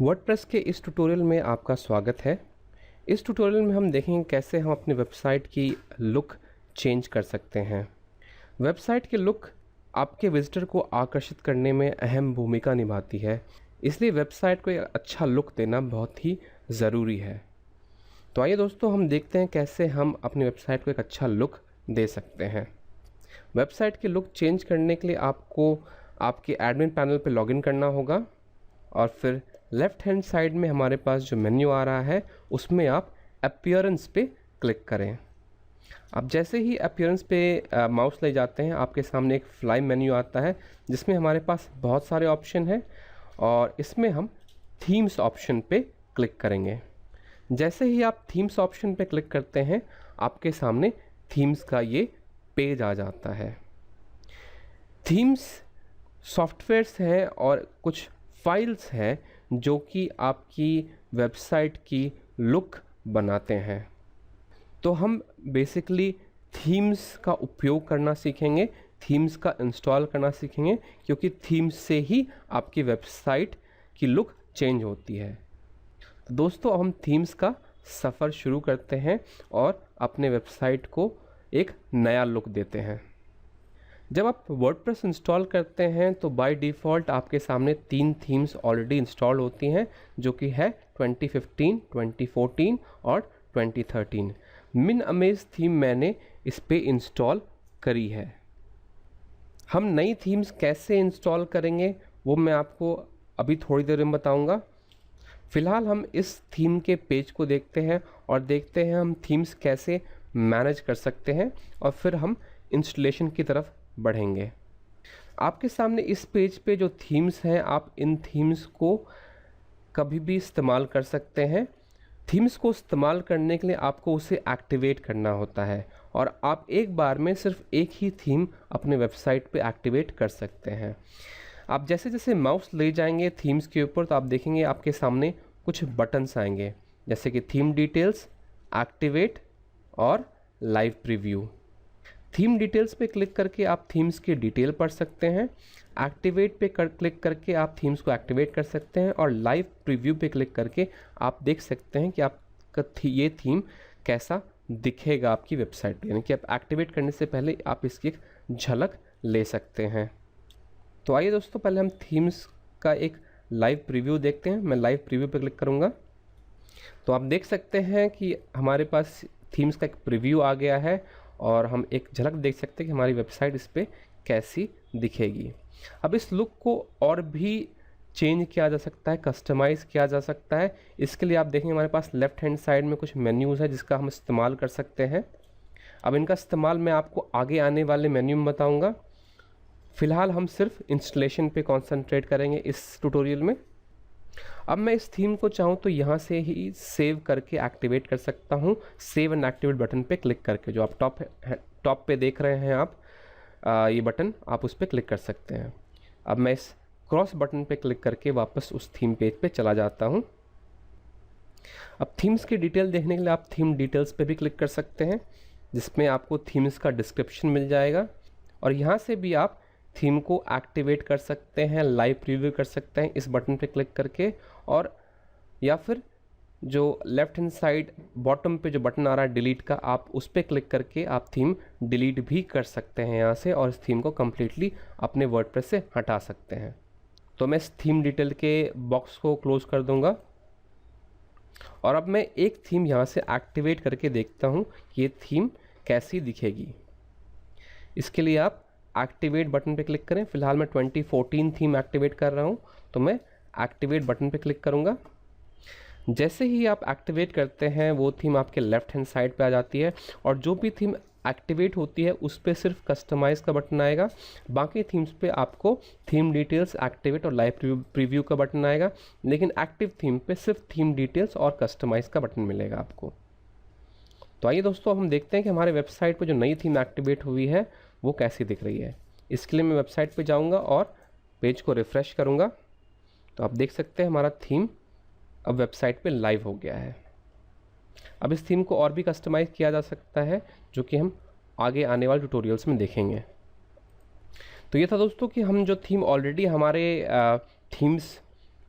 WordPress के इस tutorial में आपका स्वागत है। इस ट्यूटोरियल में हम देखेंगे कैसे हम अपनी वेबसाइट की लुक चेंज कर सकते हैं। वेबसाइट की लुक आपके विजिटर को आकर्षित करने में अहम भूमिका निभाती है, इसलिए वेबसाइट को एक अच्छा लुक देना बहुत ही ज़रूरी है। तो आइए दोस्तों, हम देखते हैं कैसे हम अपनी वेबसाइट को एक अच्छा लुक दे सकते हैं। वेबसाइट की लुक चेंज करने के लिए आपको आपके एडमिन पैनल पर लॉगिन करना होगा और फिर लेफ़्ट हैंड साइड में हमारे पास जो मेन्यू आ रहा है उसमें आप अपीयरेंस पे क्लिक करें। अब जैसे ही अपीयरेंस पे माउस ले जाते हैं, आपके सामने एक फ्लाई मेन्यू आता है जिसमें हमारे पास बहुत सारे ऑप्शन हैं और इसमें हम थीम्स ऑप्शन पे क्लिक करेंगे। जैसे ही आप थीम्स ऑप्शन पे क्लिक करते हैं, आपके सामने थीम्स का ये पेज आ जाता है। थीम्स सॉफ्टवेयर्स हैं और कुछ फाइल्स हैं जो कि आपकी वेबसाइट की लुक बनाते हैं। तो हम बेसिकली थीम्स का उपयोग करना सीखेंगे, थीम्स का इंस्टॉल करना सीखेंगे, क्योंकि थीम्स से ही आपकी वेबसाइट की लुक चेंज होती है। तो दोस्तों, हम थीम्स का सफ़र शुरू करते हैं और अपने वेबसाइट को एक नया लुक देते हैं। जब आप वर्डप्रेस इंस्टॉल करते हैं तो बाय डिफ़ॉल्ट आपके सामने 3 थीम्स ऑलरेडी इंस्टॉल होती हैं, जो कि है 2015, 2014 और 2013। मिन अमेज थीम मैंने इस पे इंस्टॉल करी है। हम नई थीम्स कैसे इंस्टॉल करेंगे वो मैं आपको अभी थोड़ी देर में बताऊंगा। फ़िलहाल हम इस थीम के पेज को देखते हैं और देखते हैं हम थीम्स कैसे मैनेज कर सकते हैं और फिर हम इंस्टॉलेशन की तरफ बढ़ेंगे। आपके सामने इस पेज पे जो थीम्स हैं, आप इन थीम्स को कभी भी इस्तेमाल कर सकते हैं। थीम्स को इस्तेमाल करने के लिए आपको उसे एक्टिवेट करना होता है और आप एक बार में सिर्फ एक ही थीम अपने वेबसाइट पे एक्टिवेट कर सकते हैं। आप जैसे जैसे माउस ले जाएंगे थीम्स के ऊपर तो आप देखेंगे आपके सामने कुछ बटन्स आएंगे, जैसे कि थीम डिटेल्स, एक्टिवेट और लाइव प्रीव्यू। थीम डिटेल्स पे क्लिक करके आप थीम्स की डिटेल पढ़ सकते हैं। एक्टिवेट पे क्लिक करके आप थीम्स को एक्टिवेट कर सकते हैं और लाइव प्रीव्यू पे क्लिक करके आप देख सकते हैं कि आपका ये थीम कैसा दिखेगा आपकी वेबसाइट पे, यानी कि आप एक्टिवेट करने से पहले आप इसकी एक झलक ले सकते हैं। तो आइए दोस्तों, पहले हम थीम्स का एक लाइव प्रीव्यू देखते हैं। मैं लाइव प्रीव्यू पे क्लिक करूँगा तो आप देख सकते हैं कि हमारे पास थीम्स का एक प्रीव्यू आ गया है और हम एक झलक देख सकते हैं कि हमारी वेबसाइट इस पर कैसी दिखेगी। अब इस लुक को और भी चेंज किया जा सकता है, कस्टमाइज़ किया जा सकता है। इसके लिए आप देखेंगे हमारे पास लेफ़्ट हैंड साइड में कुछ मेन्यूज़ है जिसका हम इस्तेमाल कर सकते हैं। अब इनका इस्तेमाल मैं आपको आगे आने वाले मेन्यू में बताऊँगा। फ़िलहाल हम सिर्फ इंस्टॉलेशन पे कॉन्सेंट्रेट करेंगे इस ट्यूटोरियल में। अब मैं इस थीम को चाहूँ तो यहाँ से ही सेव करके एक्टिवेट कर सकता हूँ। सेव एंड एक्टिवेट बटन पे क्लिक करके, जो आप टॉप पे देख रहे हैं आप ये बटन, आप उस पर क्लिक कर सकते हैं। अब मैं इस क्रॉस बटन पे क्लिक करके वापस उस थीम पेज पे चला जाता हूँ। अब थीम्स की डिटेल देखने के लिए आप थीम डिटेल्स पे भी क्लिक कर सकते हैं, जिसमें आपको थीम्स का डिस्क्रिप्शन मिल जाएगा और यहाँ से भी आप थीम को एक्टिवेट कर सकते हैं, लाइव प्रीव्यू कर सकते हैं इस बटन पे क्लिक करके, और या फिर जो लेफ़्ट हैंड साइड बॉटम पे जो बटन आ रहा है डिलीट का, आप उस पर क्लिक करके आप थीम डिलीट भी कर सकते हैं यहाँ से और इस थीम को कम्प्लीटली अपने वर्डप्रेस से हटा सकते हैं। तो मैं इस थीम डिटेल के बॉक्स को क्लोज कर दूँगा और अब मैं एक थीम यहाँ से एक्टिवेट करके देखता हूँ कि ये थीम कैसी दिखेगी। इसके लिए आप एक्टिवेट बटन पे क्लिक करें। फिलहाल मैं 2014 थीम एक्टिवेट कर रहा हूँ तो मैं एक्टिवेट बटन पे क्लिक करूँगा। जैसे ही आप एक्टिवेट करते हैं वो थीम आपके लेफ़्ट हैंड साइड पे आ जाती है और जो भी थीम एक्टिवेट होती है उस पर सिर्फ कस्टमाइज़ का बटन आएगा। बाकी थीम्स पे आपको थीम डिटेल्स, एक्टिवेट और लाइव प्रीव्यू का बटन आएगा, लेकिन एक्टिव थीम पे सिर्फ थीम डिटेल्स और कस्टमाइज़ का बटन मिलेगा आपको। तो आइए दोस्तों, हम देखते हैं कि हमारे वेबसाइट पर जो नई थीम एक्टिवेट हुई है वो कैसी दिख रही है। इसके लिए मैं वेबसाइट पे जाऊंगा और पेज को रिफ़्रेश करूंगा तो आप देख सकते हैं हमारा थीम अब वेबसाइट पे लाइव हो गया है। अब इस थीम को और भी कस्टमाइज़ किया जा सकता है, जो कि हम आगे आने वाले ट्यूटोरियल्स में देखेंगे। तो ये था दोस्तों कि हम जो थीम ऑलरेडी हमारे थीम्स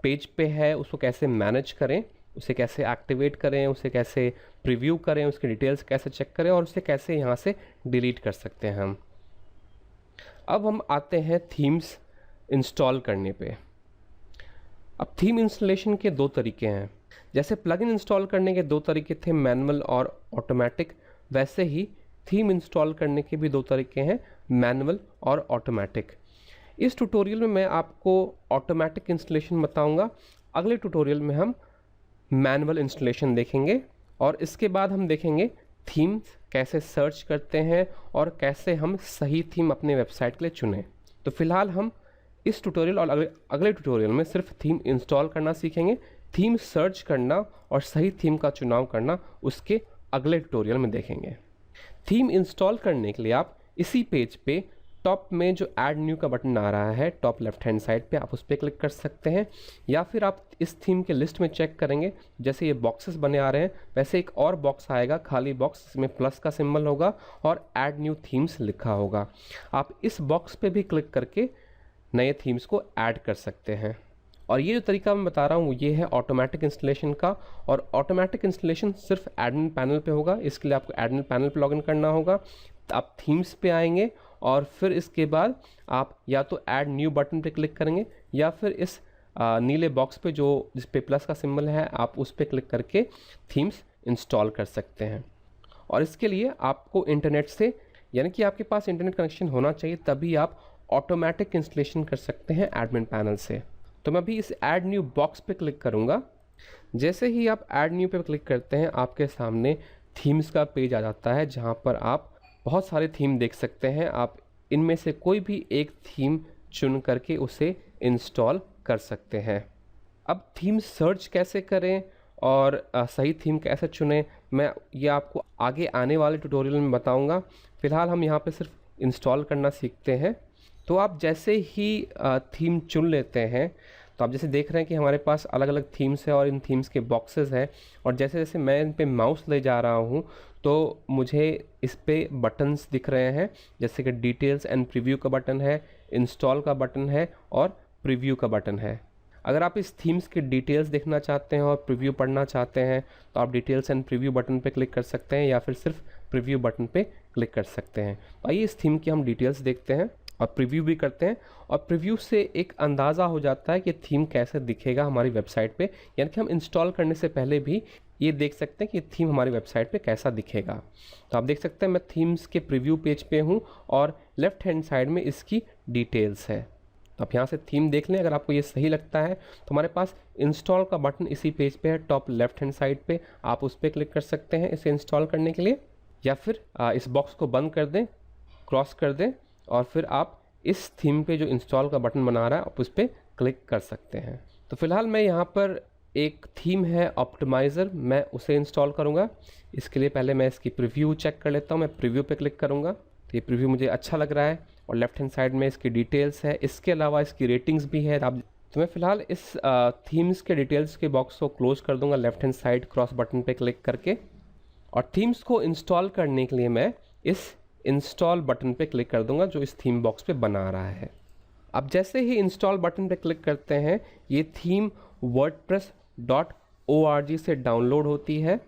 पेज पे है उसको कैसे मैनेज करें, उसे कैसे एक्टिवेट करें, उसे कैसे प्रीव्यू करें, उसकी डिटेल्स कैसे चेक करें और उसे कैसे यहाँ से डिलीट कर सकते हैं हम। अब हम आते हैं थीम्स इंस्टॉल करने पे। अब थीम इंस्टॉलेशन के दो तरीके हैं। जैसे प्लगइन इंस्टॉल करने के दो तरीके थे, मैनुअल और ऑटोमेटिक, वैसे ही थीम इंस्टॉल करने के भी दो तरीके हैं, मैनुअल और ऑटोमेटिक। इस ट्यूटोरियल में मैं आपको ऑटोमेटिक इंस्टॉलेशन बताऊंगा, अगले ट्यूटोरियल में हम मैनुअल इंस्टॉलेशन देखेंगे और इसके बाद हम देखेंगे थीम कैसे सर्च करते हैं और कैसे हम सही थीम अपने वेबसाइट के लिए चुनें। तो फिलहाल हम इस ट्यूटोरियल और अगले ट्यूटोरियल में सिर्फ थीम इंस्टॉल करना सीखेंगे। थीम सर्च करना और सही थीम का चुनाव करना उसके अगले ट्यूटोरियल में देखेंगे। थीम इंस्टॉल करने के लिए आप इसी पेज पे टॉप में जो ऐड न्यू का बटन आ रहा है टॉप लेफ्ट हैंड साइड पे, आप उस पर क्लिक कर सकते हैं, या फिर आप इस थीम के लिस्ट में चेक करेंगे, जैसे ये बॉक्सेस बने आ रहे हैं वैसे एक और बॉक्स आएगा, खाली बॉक्स, इसमें प्लस का सिंबल होगा और ऐड न्यू थीम्स लिखा होगा। आप इस बॉक्स पे भी क्लिक करके नए थीम्स को ऐड कर सकते हैं। और ये जो तरीका मैं बता रहा हूँ ये है ऑटोमेटिक इंस्टॉलेशन का, और ऑटोमेटिक इंस्टॉलेशन सिर्फ एडमिन पैनल पे होगा। इसके लिए आपको एडमिन पैनल पे लॉगिन करना होगा, तो आप थीम्स पे आएंगे और फिर इसके बाद आप या तो ऐड न्यू बटन पे क्लिक करेंगे या फिर इस नीले बॉक्स पे जो जिस पे प्लस का सिंबल है आप उस पर क्लिक करके थीम्स इंस्टॉल कर सकते हैं। और इसके लिए आपको इंटरनेट से, यानी कि आपके पास इंटरनेट कनेक्शन होना चाहिए, तभी आप ऑटोमेटिक इंस्टॉलेशन कर सकते हैं एडमिन पैनल से। तो मैं अभी इस ऐड न्यू बॉक्स पे क्लिक करूँगा। जैसे ही आप ऐड न्यू पे क्लिक करते हैं आपके सामने थीम्स का पेज आ जाता है, जहाँ पर आप बहुत सारे थीम देख सकते हैं। आप इनमें से कोई भी एक थीम चुन करके उसे इंस्टॉल कर सकते हैं। अब थीम सर्च कैसे करें और सही थीम कैसे चुनें, मैं ये आपको आगे आने वाले ट्यूटोरियल में बताऊंगा। फ़िलहाल हम यहाँ पे सिर्फ इंस्टॉल करना सीखते हैं। तो आप जैसे ही थीम चुन लेते हैं, तो आप जैसे देख रहे हैं कि हमारे पास अलग अलग थीम्स है और इन थीम्स के बॉक्सेस हैं, और जैसे जैसे मैं इन पे माउस ले जा रहा हूँ तो मुझे इस पे बटन्स दिख रहे हैं, जैसे कि डिटेल्स एंड प्रीव्यू का बटन है, इंस्टॉल का बटन है और प्रीव्यू का बटन है। अगर आप इस थीम्स के डिटेल्स देखना चाहते हैं और प्रीव्यू पढ़ना चाहते हैं तो आप डिटेल्स एंड प्रीव्यू बटन पे क्लिक कर सकते हैं या फिर सिर्फ प्रीव्यू बटन पे क्लिक कर सकते हैं। आइए इस थीम की हम डिटेल्स देखते हैं और प्रीव्यू भी करते हैं, और प्रीव्यू से एक अंदाज़ा हो जाता है कि थीम कैसे दिखेगा हमारी वेबसाइट पे, यानी कि हम इंस्टॉल करने से पहले भी ये देख सकते हैं कि थीम हमारी वेबसाइट पे कैसा दिखेगा। तो आप देख सकते हैं मैं थीम्स के प्रीव्यू पेज पे हूँ और लेफ्ट हैंड साइड में इसकी डिटेल्स है। तो आप यहाँ से थीम देख लें, अगर आपको ये सही लगता है तो हमारे पास इंस्टॉल का बटन इसी पेज पे है, टॉप लेफ्ट हैंड साइड पे, आप उस पर क्लिक कर सकते हैं इसे इंस्टॉल करने के लिए, या फिर इस बॉक्स को बंद कर दें, क्रॉस कर दें और फिर आप इस थीम पे जो इंस्टॉल का बटन बना रहा है आप उस पर क्लिक कर सकते हैं। तो फिलहाल मैं यहाँ पर एक थीम है ऑप्टिमाइज़र, मैं उसे इंस्टॉल करूँगा। इसके लिए पहले मैं इसकी प्रीव्यू चेक कर लेता हूँ, मैं प्रीव्यू पे क्लिक करूँगा तो ये प्रीव्यू मुझे अच्छा लग रहा है और लेफ्ट हैंड साइड में इसकी डिटेल्स है, इसके अलावा इसकी रेटिंग्स भी है। आप तो मैं फ़िलहाल इस थीम्स के डिटेल्स के बॉक्स को क्लोज कर दूँगा left hand side cross button पे क्लिक करके, और थीम्स को इंस्टॉल करने के लिए मैं इस इंस्टॉल बटन पे क्लिक कर दूंगा जो इस थीम बॉक्स पे बना रहा है। अब जैसे ही इंस्टॉल बटन पे क्लिक करते हैं ये थीम wordpress.org से डाउनलोड होती है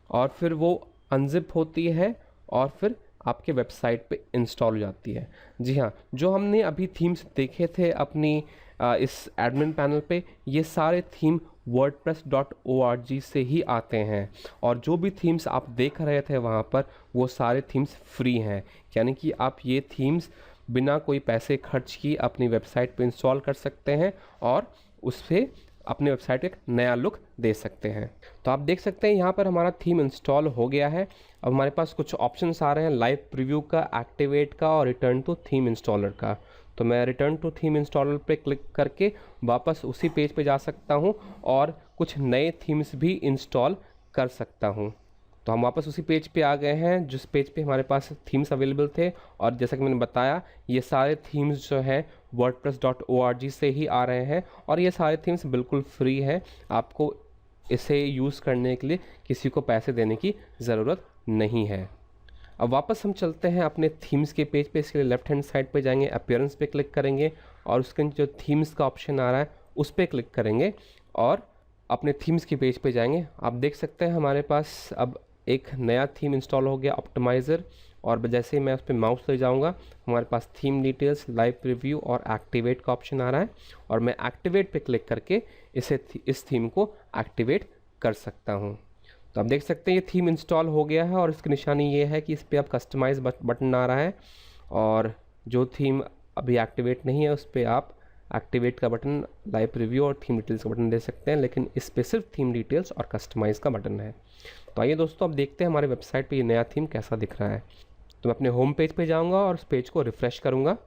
और फिर वो अनजिप होती है और फिर आपके वेबसाइट पे इंस्टॉल हो जाती है। जी हाँ, जो हमने अभी थीम्स देखे थे अपनी इस एडमिन पैनल पे, ये सारे थीम wordpress.org से ही आते हैं, और जो भी थीम्स आप देख रहे थे वहाँ पर वो सारे थीम्स फ्री हैं, यानी कि आप ये थीम्स बिना कोई पैसे खर्च किए अपनी वेबसाइट पे इंस्टॉल कर सकते हैं और उससे अपने वेबसाइट एक नया लुक दे सकते हैं। तो आप देख सकते हैं यहाँ पर हमारा थीम इंस्टॉल हो गया है। अब हमारे पास कुछ ऑप्शंस आ रहे हैं, लाइव प्रीव्यू का, एक्टिवेट का और रिटर्न टू थीम इंस्टॉलर का। तो मैं रिटर्न टू थीम इंस्टॉलर पे क्लिक करके वापस उसी पेज पे जा सकता हूँ और कुछ नए थीम्स भी इंस्टॉल कर सकता हूँ। तो हम वापस उसी पेज पे आ गए हैं जिस पेज पे हमारे पास थीम्स अवेलेबल थे, और जैसा कि मैंने बताया ये सारे थीम्स जो है wordpress.org से ही आ रहे हैं और ये सारे थीम्स बिल्कुल फ्री हैं। आपको इसे यूज़ करने के लिए किसी को पैसे देने की ज़रूरत नहीं है। अब वापस हम चलते हैं अपने थीम्स के पेज पे। इसके लिए लेफ्ट हैंड साइड पे जाएंगे, अपीयरेंस पे क्लिक करेंगे और उसके जो थीम्स का ऑप्शन आ रहा है उस पर क्लिक करेंगे और अपने थीम्स के पेज पे जाएंगे। आप देख सकते हैं हमारे पास अब एक नया थीम इंस्टॉल हो गया, ऑप्टिमाइज़र। और जैसे ही मैं उस पर माउस ले जाऊंगा हमारे पास थीम डिटेल्स, लाइव प्रीव्यू और एक्टिवेट का ऑप्शन आ रहा है, और मैं एक्टिवेट पे क्लिक करके इस थीम को एक्टिवेट कर सकता हूँ। तो आप देख सकते हैं ये थीम इंस्टॉल हो गया है, और इसकी निशानी ये है कि इस पर अब कस्टमाइज बटन आ रहा है, और जो थीम अभी एक्टिवेट नहीं है उस पर आप एक्टिवेट का बटन, लाइव प्रीव्यू और थीम डिटेल्स का बटन दे सकते हैं, लेकिन इस पर सिर्फ थीम डिटेल्स और कस्टमाइज़ का बटन है। तो आइए दोस्तों अब देखते हैं हमारे वेबसाइट पे ये नया थीम कैसा दिख रहा है। तो मैं अपने होम पेज पे जाऊंगा और उस पेज को रिफ़्रेश करूंगा।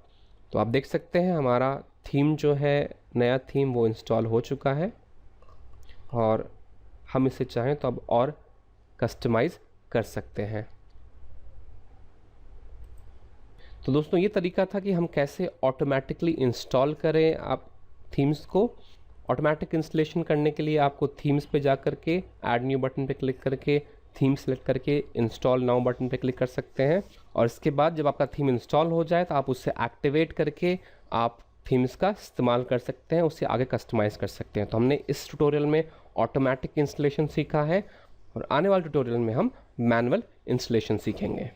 तो आप देख सकते हैं हमारा थीम जो है, नया थीम, वो इंस्टॉल हो चुका है, और हम इसे चाहें तो अब और कस्टमाइज़ कर सकते हैं। तो दोस्तों ये तरीका था कि हम कैसे ऑटोमेटिकली इंस्टॉल करें आप थीम्स को। ऑटोमेटिक इंस्टॉलेशन करने के लिए आपको थीम्स पे जा करके ऐड न्यू बटन पे क्लिक करके थीम सेलेक्ट करके इंस्टॉल नाउ बटन पे क्लिक कर सकते हैं, और इसके बाद जब आपका थीम इंस्टॉल हो जाए तो आप उससे एक्टिवेट करके आप थीम्स का इस्तेमाल कर सकते हैं, उससे आगे कस्टमाइज़ कर सकते हैं। तो हमने इस ट्यूटोरियल में ऑटोमेटिक इंस्टॉलेशन सीखा है, और आने वाले ट्यूटोरियल में हम मैनुअल इंस्टॉलेशन सीखेंगे।